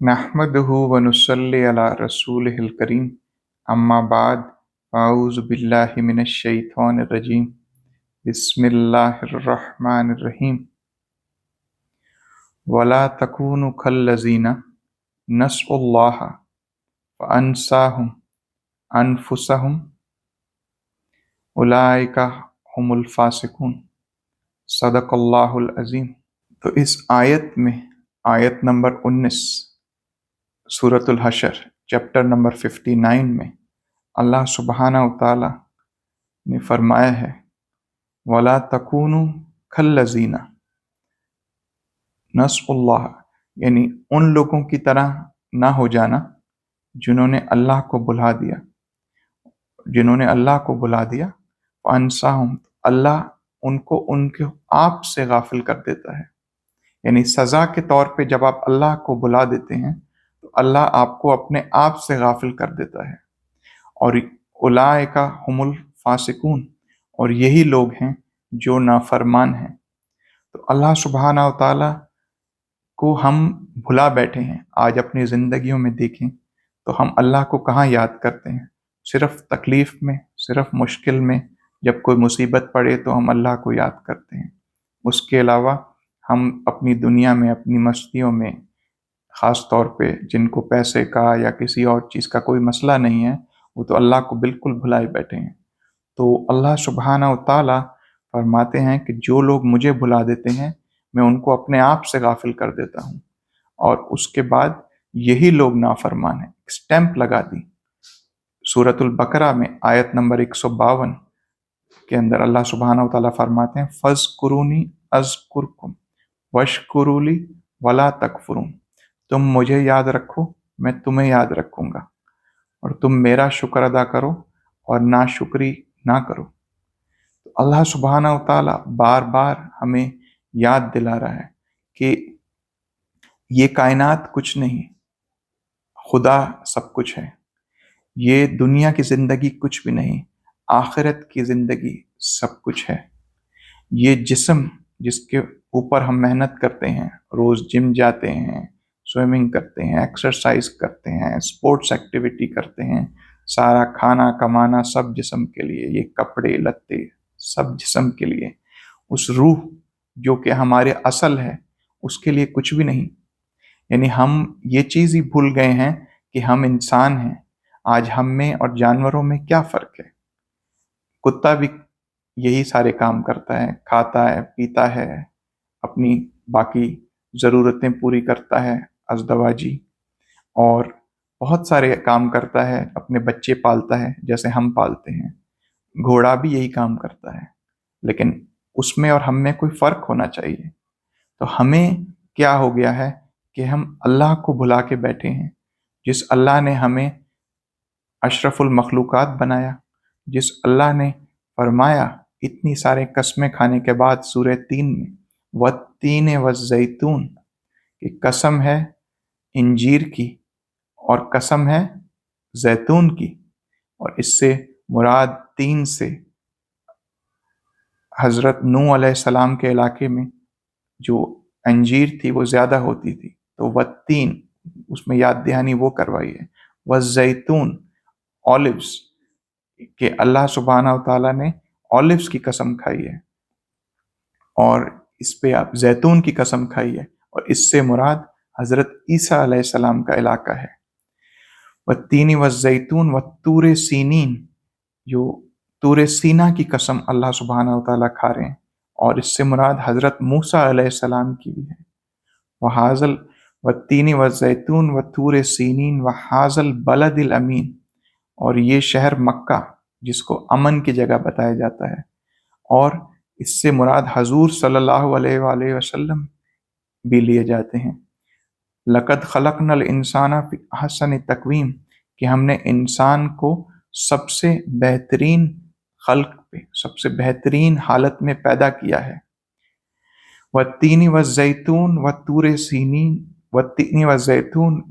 नहमदुहु व नुसल्ली अला रसूलिहिल करीम अम्मा बाद अऊज़ु बिल्लाहि मिनश शैतानिर रजीम बिस्मिल्लाहिर रहमानिर रहीम वला तकूनु कल्लज़ीना नस्अल्लाह फ़अनसाहुम अनफुसहुम उलाइका हुमुल फ़ासिकून सदक़ल्लाहुल अज़ीम। तो इस आयत में आयत नंबर 19 सूरतुल हशर चैप्टर नंबर 59 में अल्लाह सुब्हानहू तआला ने फरमाया है वला तकूनु कल्लज़ीना नस्अल्लाह, यानी उन लोगों की तरह ना हो जाना जिन्होंने अल्लाह को बुला दिया फ़अनसाहुम, अल्लाह उनको उनके आप से गाफिल कर देता है। यानी सज़ा के तौर पे जब आप अल्लाह को बुला देते हैं तो अल्लाह आपको अपने आप से गाफिल कर देता है। और उलाइका हुमुल फासिकून, और यही लोग हैं जो नाफरमान हैं। तो अल्लाह सुब्हानहू तआला को हम भुला बैठे हैं। आज अपनी ज़िंदगियों में देखें तो हम अल्लाह को कहाँ याद करते हैं? सिर्फ़ तकलीफ़ में, सिर्फ़ मुश्किल में, जब कोई मुसीबत पड़े तो हम अल्लाह को याद करते हैं। उसके अलावा हम अपनी दुनिया में, अपनी मस्तियों में, ख़ास तौर पे जिनको पैसे का या किसी और चीज़ का कोई मसला नहीं है, वो तो अल्लाह को बिल्कुल भुलाए बैठे हैं। तो अल्लाह सुब्हानहू तआला फरमाते हैं कि जो लोग मुझे भुला देते हैं मैं उनको अपने आप से गाफिल कर देता हूँ। और उसके बाद यही लोग नाफरमान हैं। स्टैंप लगा दी। सूरतुल बकरा में आयत नंबर 152 के अंदर अल्लाह सुब्हानहू तआला फरमाते हैं फ़ज़्कुरूनी अज़्कुरकुम वश्कुरूली वला तकफुरून, तुम मुझे याद रखो मैं तुम्हें याद रखूंगा, और तुम मेरा शुक्र अदा करो और नाशुक्री ना करो। तो अल्लाह सुब्हानहू तआला बार बार हमें याद दिला रहा है कि ये कायनात कुछ नहीं, खुदा सब कुछ है। ये दुनिया की ज़िंदगी कुछ भी नहीं, आखिरत की ज़िंदगी सब कुछ है। ये जिस्म जिसके ऊपर हम मेहनत करते हैं, रोज़ जिम जाते हैं, स्विमिंग करते हैं, एक्सरसाइज करते हैं, स्पोर्ट्स एक्टिविटी करते हैं, सारा खाना कमाना सब जिस्म के लिए, ये कपड़े लत्ते सब जिस्म के लिए। उस रूह जो कि हमारे असल है उसके लिए कुछ भी नहीं। यानी हम ये चीज़ ही भूल गए हैं कि हम इंसान हैं। आज हम में और जानवरों में क्या फ़र्क है? कुत्ता भी यही सारे काम करता है, खाता है, पीता है, अपनी बाकी ज़रूरतें पूरी करता है, अज़दवाजी, और बहुत सारे काम करता है, अपने बच्चे पालता है जैसे हम पालते हैं। घोड़ा भी यही काम करता है, लेकिन उसमें और हम में कोई फ़र्क होना चाहिए। तो हमें क्या हो गया है कि हम अल्लाह को भुला के बैठे हैं। जिस अल्लाह ने हमें अशरफुल मखलूक़ात बनाया, जिस अल्लाह ने फरमाया इतनी सारे कस्में खाने के बाद सूरह 3 में वत्तीन वज़्ज़ैतून, कि कसम है इंजीर की और कसम है जैतून की, और इससे मुराद तीन से हज़रत नूह अलैहिस्सलाम के इलाके में जो अंजीर थी वो ज़्यादा होती थी, तो वत्तीन उसमें याद दहानी वो करवाई है। वज़्ज़ैतून ऑलिव्स, कि अल्लाह सुब्हानहू तआला ने ऑलिव्स की कसम खाई है, और इस पे आप जैतून की कसम खाई है, और इससे मुराद हज़रत ईसा अलैहिस्सलाम का इलाका है। वत्तीनी वज़्ज़ैतून वत्तूर सीनीन, जो तूर सीना की कसम अल्लाह सुब्हानहू तआला खा रहे हैं, और इससे मुराद हज़रत मूसा अलैहिस्सलाम की भी है। वहाज़ल वत्तीनी वज़्ज़ैतून वत्तूर सीनीन वहाज़ल बलदिल अमीन, और ये शहर मक्का जिसको अमन की जगह बताया जाता है, और इससे मुराद हजूर सल्लल्लाहु अलैहि वसल्लम भी लिए जाते हैं। लक़द खलक़नल इंसाना फ़ी अहसनि तक़वीम, कि हमने इंसान को सबसे बेहतरीन खल्क पे, सबसे बेहतरीन हालत में पैदा किया है। वत्तीनी वज़्ज़ैतून वत्तूर सीनीन वत्तीनी वज़्ज़ैतून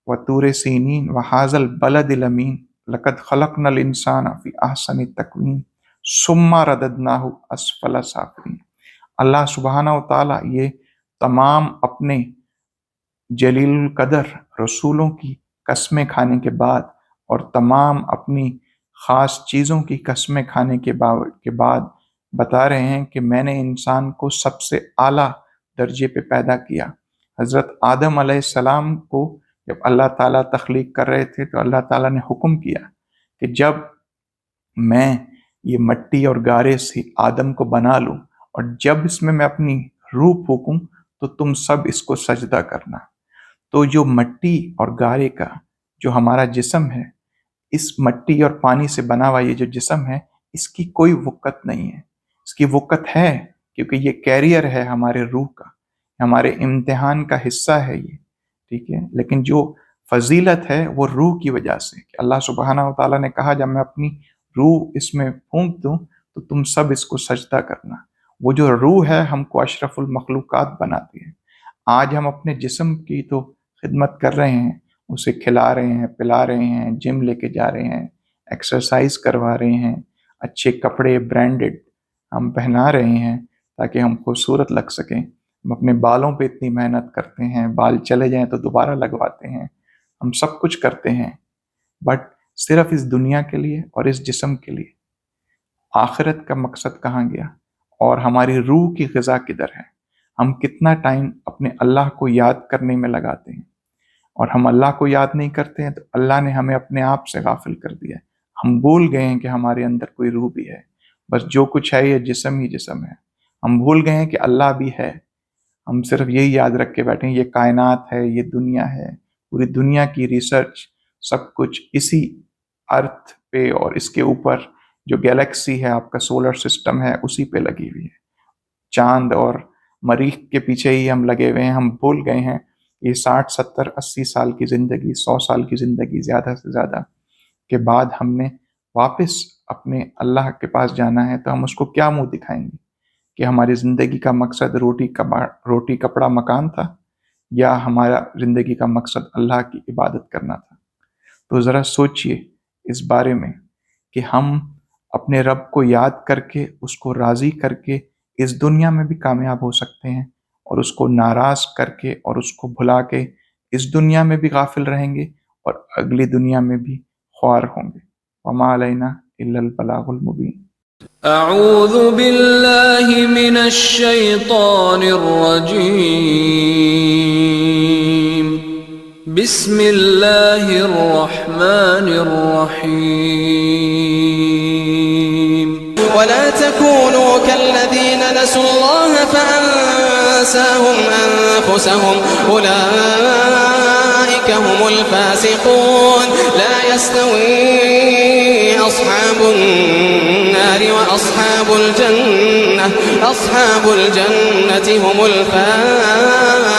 वत्तूर सीनीन वहाज़ल बलदिल अमीन लक़द खलक़नल इंसाना फ़ी अहसनि तक़वीम सुम्मा रददनाहु अस्फ़ला साफ़िलीन। अल्लाह सुब्हानहू तआला ये तमाम अपने جلیل القدر رسولوں کی قسمیں کھانے کے بعد اور تمام اپنی خاص چیزوں کی قسمیں کھانے کے بعد بتا رہے ہیں کہ میں نے انسان کو سب سے اعلیٰ درجے پہ پیدا کیا۔ حضرت آدم علیہ السلام کو جب اللہ تعالیٰ تخلیق کر رہے تھے تو اللہ تعالیٰ نے حکم کیا کہ جب میں یہ مٹی اور گارے سے آدم کو بنا لوں اور جب اس میں اپنی روح پھونکوں تو تم سب اس کو سجدہ کرنا۔ تو جو مٹی اور گارے کا جو ہمارا جسم ہے، اس مٹی اور پانی سے بنا ہوا یہ جو جسم ہے، اس کی کوئی وقت نہیں ہے۔ اس کی وقت ہے کیونکہ یہ کیریئر ہے ہمارے روح کا، ہمارے امتحان کا حصہ ہے یہ، ٹھیک ہے۔ لیکن جو فضیلت ہے وہ روح کی وجہ سے، کہ اللہ سبحانہ و تعالیٰ نے کہا جب میں اپنی روح اس میں پھونک دوں تو تم سب اس کو سجدہ کرنا۔ وہ جو روح ہے ہم کو اشرف المخلوقات بناتی ہے۔ آج ہم اپنے جسم کی تو خدمت کر رہے ہیں، اسے کھلا رہے ہیں، پلا رہے ہیں، جم لے کے جا رہے ہیں، ایکسرسائز کروا رہے ہیں، اچھے کپڑے برانڈڈ ہم پہنا رہے ہیں تاکہ ہم خوبصورت لگ سکیں۔ ہم اپنے بالوں پہ اتنی محنت کرتے ہیں، بال چلے جائیں تو دوبارہ لگواتے ہیں، ہم سب کچھ کرتے ہیں، بٹ صرف اس دنیا کے لیے اور اس جسم کے لیے۔ آخرت کا مقصد کہاں گیا؟ اور ہماری روح کی غذا کدھر ہے؟ ہم کتنا ٹائم اپنے اللہ کو یاد کرنے میں لگاتے ہیں، اور ہم اللہ کو یاد نہیں کرتے ہیں تو اللہ نے ہمیں اپنے آپ سے غافل کر دیا ہے۔ ہم بھول گئے ہیں کہ ہمارے اندر کوئی روح بھی ہے، بس جو کچھ ہے یہ جسم ہی جسم ہے۔ ہم بھول گئے ہیں کہ اللہ بھی ہے، ہم صرف یہی یاد رکھ کے بیٹھے ہیں یہ کائنات ہے، یہ دنیا ہے، پوری دنیا کی ریسرچ سب کچھ اسی ارتھ پہ اور اس کے اوپر جو گیلیکسی ہے آپ کا سولر سسٹم ہے اسی پہ لگی ہوئی ہے۔ چاند اور مریخ کے پیچھے ہی ہم لگے ہوئے ہیں۔ ہم بھول گئے ہیں یہ 60 70 80 سال کی زندگی، 100 سال کی زندگی زیادہ سے زیادہ کے بعد ہم نے واپس اپنے اللہ کے پاس جانا ہے، تو ہم اس کو کیا منہ دکھائیں گے کہ ہماری زندگی کا مقصد روٹی کپڑا مکان تھا، یا ہمارا زندگی کا مقصد اللہ کی عبادت کرنا تھا؟ تو ذرا سوچئے اس بارے میں کہ ہم اپنے رب کو یاد کر کے اس کو راضی کر کے اس دنیا میں بھی کامیاب ہو سکتے ہیں، اور اس کو ناراض کر کے اور اس کو بھلا کے اس دنیا میں بھی غافل رہیں گے اور اگلی دنیا میں بھی خوار ہوں گے۔ وما علینا الا البلاغ المبین۔ اعوذ باللہ من الشیطان الرجیم، بسم اللہ الرحمن الرحیم۔ ولا تكونوا كالذين نسوا الله فأنساهم أنفسهم أولئك هم الفاسقون۔ لا يستوي أصحاب النار وأصحاب الجنة، أصحاب الجنة هم الفائزون۔